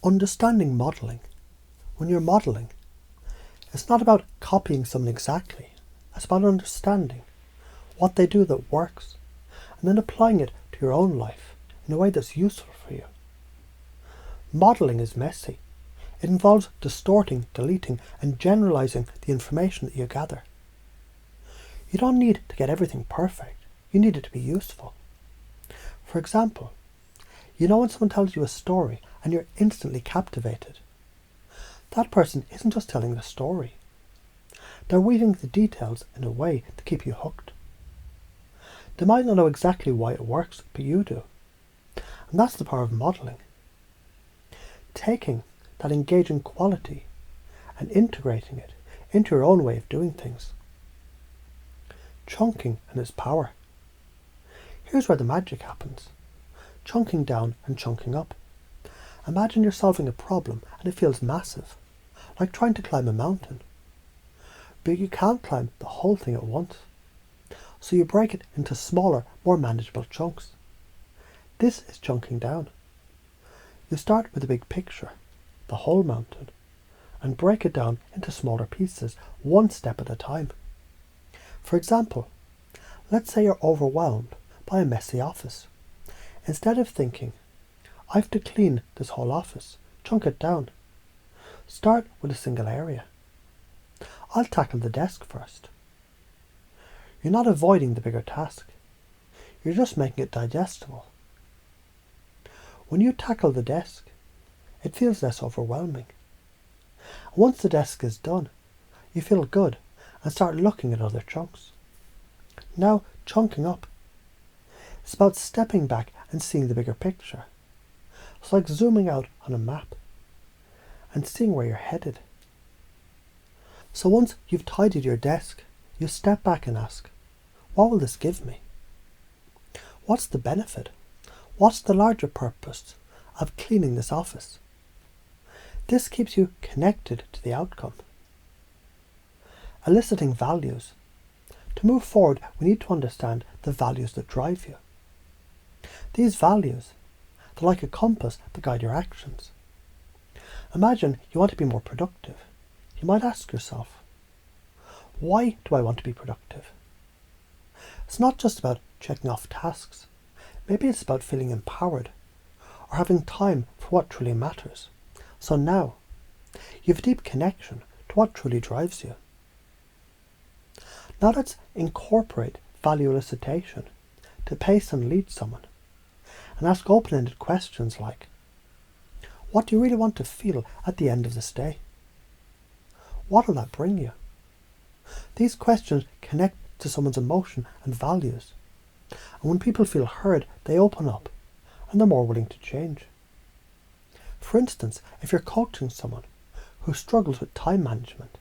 Understanding modelling. When you're modelling, it's not about copying someone exactly. It's about understanding what they do that works and then applying it to your own life in a way that's useful for you. Modelling is messy. It involves distorting, deleting and generalising the information that you gather. You don't need to get everything perfect. You need it to be useful. For example, you know when someone tells you a story and you're instantly captivated. That person isn't just telling the story. They're weaving the details in a way to keep you hooked. They might not know exactly why it works, but you do. And that's the power of modelling. Taking that engaging quality and integrating it into your own way of doing things. Chunking and its power. Here's where the magic happens. Chunking down and chunking up. Imagine you're solving a problem and it feels massive, like trying to climb a mountain. But you can't climb the whole thing at once. So you break it into smaller, more manageable chunks. This is chunking down. You start with the big picture, the whole mountain, and break it down into smaller pieces, one step at a time. For example, let's say you're overwhelmed by a messy office. Instead of thinking, I have to clean this whole office, chunk it down. Start with a single area. I'll tackle the desk first. You're not avoiding the bigger task. You're just making it digestible. When you tackle the desk, it feels less overwhelming. Once the desk is done, you feel good and start looking at other chunks. Now, chunking up. It's about stepping back and seeing the bigger picture. It's like zooming out on a map and seeing where you're headed. So once you've tidied your desk, you step back and ask, what will this give me? What's the benefit? What's the larger purpose of cleaning this office? This keeps you connected to the outcome. Eliciting values. To move forward, we need to understand the values that drive you. These values, they're like a compass that guide your actions. Imagine you want to be more productive. You might ask yourself, why do I want to be productive? It's not just about checking off tasks. Maybe it's about feeling empowered or having time for what truly matters. So now, you have a deep connection to what truly drives you. Now let's incorporate value elicitation to pace and lead someone and ask open-ended questions like, what do you really want to feel at the end of this day? What will that bring you? These questions connect to someone's emotion and values. And when people feel heard, they open up and they're more willing to change. For instance, if you're coaching someone who struggles with time management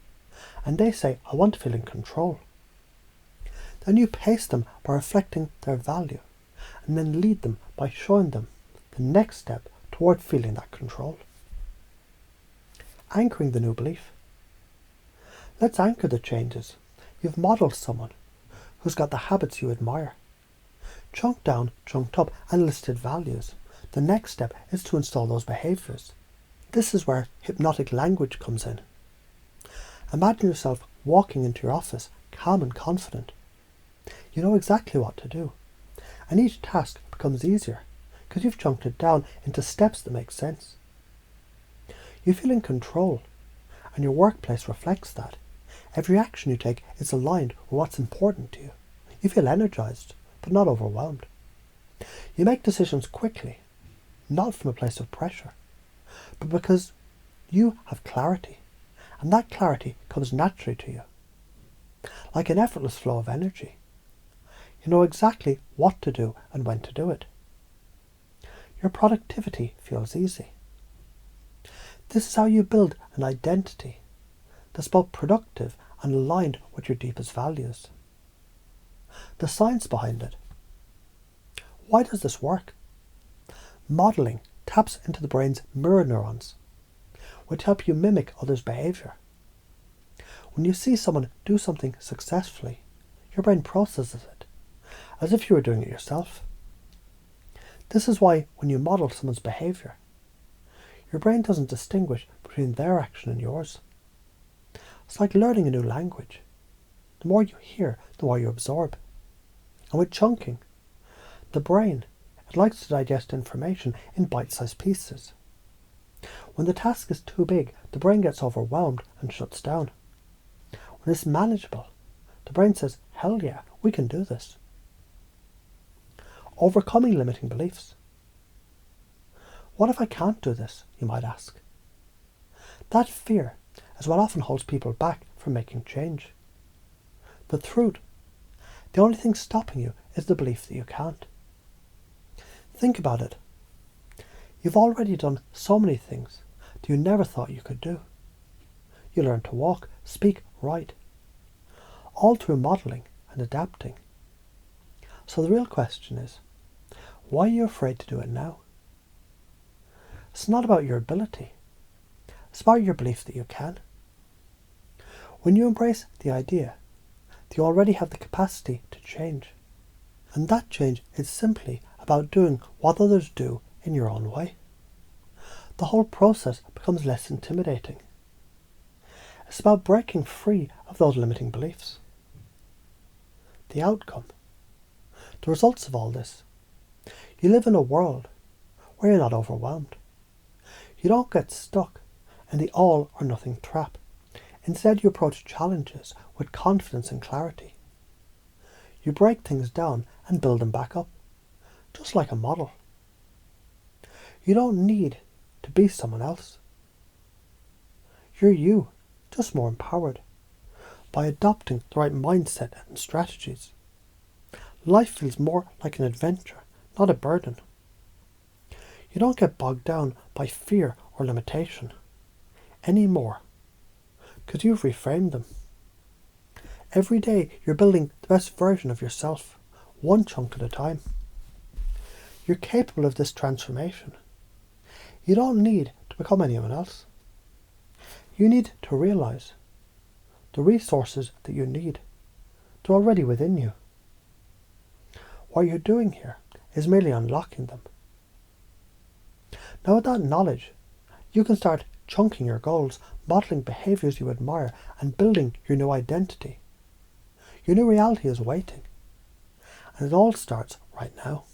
and they say, I want to feel in control, then you pace them by reflecting their value and then lead them by showing them the next step toward feeling that control. Anchoring the new belief. Let's anchor the changes. You've modelled someone who's got the habits you admire. Chunked down, chunked up and listed values. The next step is to install those behaviours. This is where hypnotic language comes in. Imagine yourself walking into your office, calm and confident. You know exactly what to do. And each task becomes easier because you've chunked it down into steps that make sense. You feel in control and your workplace reflects that. Every action you take is aligned with what's important to you. You feel energized, but not overwhelmed. You make decisions quickly, not from a place of pressure, but because you have clarity, and that clarity comes naturally to you, like an effortless flow of energy. You know exactly what to do and when to do it. Your productivity feels easy. This is how you build an identity that's both productive and aligned with your deepest values. The science behind it. Why does this work? Modelling taps into the brain's mirror neurons, which help you mimic others' behaviour. When you see someone do something successfully, your brain processes it, as if you were doing it yourself. This is why when you model someone's behaviour, Your brain doesn't distinguish between their action and yours. It's like learning a new language. The more you hear, the more you absorb. And with chunking, the brain, it likes to digest information in bite-sized pieces. When the task is too big, the brain gets overwhelmed and shuts down. When it's manageable, the brain says, hell yeah, we can do this. Overcoming limiting beliefs. What if I can't do this, you might ask? That fear is what often holds people back from making change. The truth, the only thing stopping you is the belief that you can't. Think about it. You've already done so many things that you never thought you could do. You learned to walk, speak, write, all through modelling and adapting. So the real question is, why are you afraid to do it now? It's not about your ability. It's about your belief that you can. When you embrace the idea that you already have the capacity to change, and that change is simply about doing what others do in your own way, the whole process becomes less intimidating. It's about breaking free of those limiting beliefs. The outcome, the results of all this, you live in a world where you're not overwhelmed. You don't get stuck in the all or nothing trap. Instead, you approach challenges with confidence and clarity. You break things down and build them back up, just like a model. You don't need to be someone else. You're you, just more empowered, by adopting the right mindset and strategies. Life feels more like an adventure, not a burden. You don't get bogged down by fear or limitation anymore, because you've reframed them. Every day you're building the best version of yourself, one chunk at a time. You're capable of this transformation. You don't need to become anyone else. You need to realize the resources that you need. They're already within you. What you're doing here is merely unlocking them. Now with that knowledge, you can start chunking your goals, modelling behaviours you admire, and building your new identity. Your new reality is waiting. And it all starts right now.